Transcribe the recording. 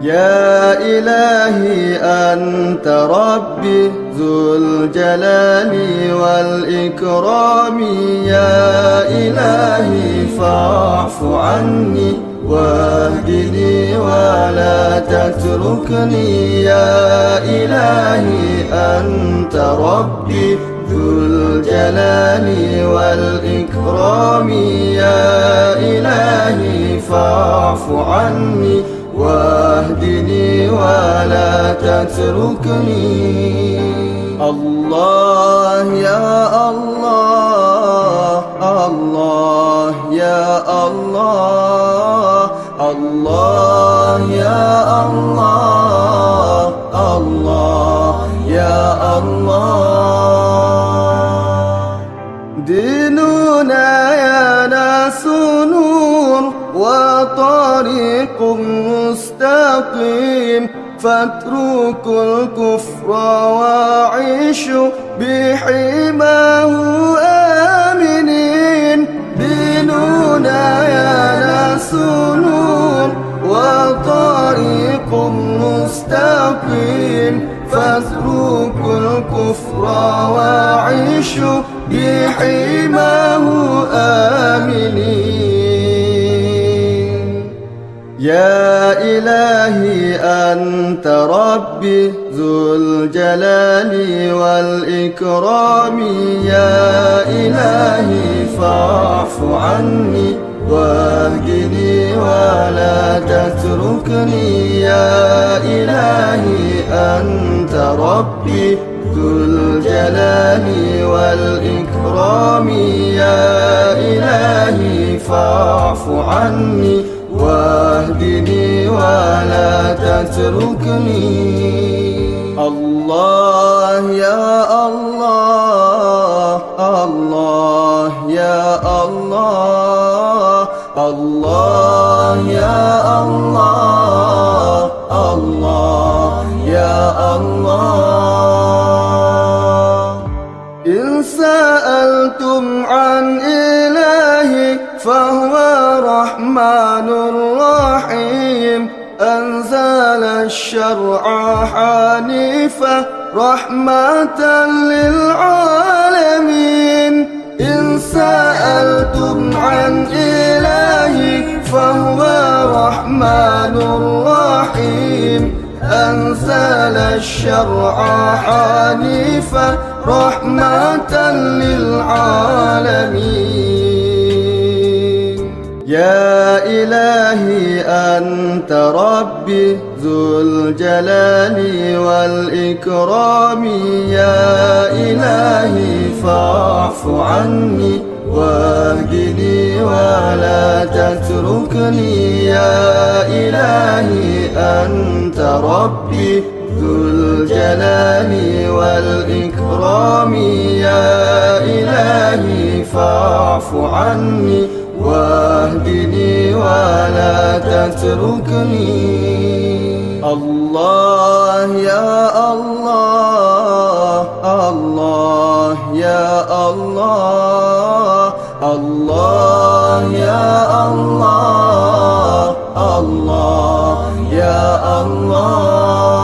يا إلهي أنت ربي ذو الجلال والإكرام، يا إلهي فاعف عني واهدني ولا تتركني، يا إلهي أنت ربي ذو الجلال والإكرام، يا إلهي فاعف عني واهدني ولا تتركني. الله يا الله، الله يا الله، الله يا الله، الله يا الله. ديننا يا ناس نور وطريق مستقيم، فاتركوا الكفر وعيشوا بحماه آمنين. ديننا يا ناس نور وطريق مستقيم، فاتركوا الكفر وعيشوا بحماه آمنين. يا إلهي أنت ربي ذو الجلال والإكرام، يا إلهي فاعف عني واهدني ولا تتركني، يا إلهي أنت ربي ذو الجلال والإكرام، يا إلهي فاعف عني واهدني ولا تتركني. الله يا الله، الله يا الله، الله يا الله، الله يا الله. إن سألتم عن إلهي فهو رحمن رحيم، أنزل الشرع حنيفا رحمة للعالمين. إن سألتم عن إلهي فهو رحمن رحيم، أنزل الشرع حنيفا رحمة للعالمين. يا إلهي أنت ربي ذو الجلال والإكرام، يا إلهي فاعف عني واهدني ولا تتركني، يا إلهي أنت ربي ذو الجلال والإكرام، يا إلهي فاعف عني واهدني ولا تتركني. الله يا الله، الله يا الله، الله يا الله، الله يا الله.